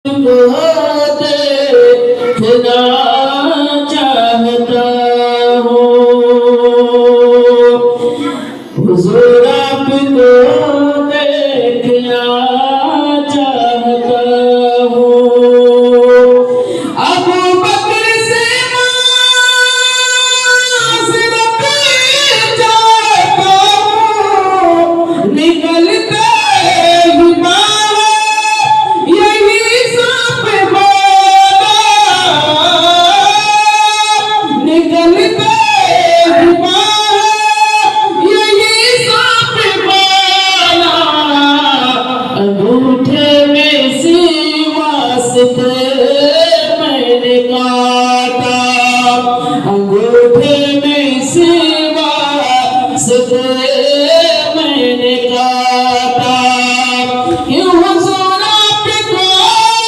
को देखना चाहता हूँ, हुजूर आपको देखना चाहता हूँ। अबू बकर से माज़रत चाहता हूँ, निकलते अंगूठे में सी वास्ते मैंने काटा।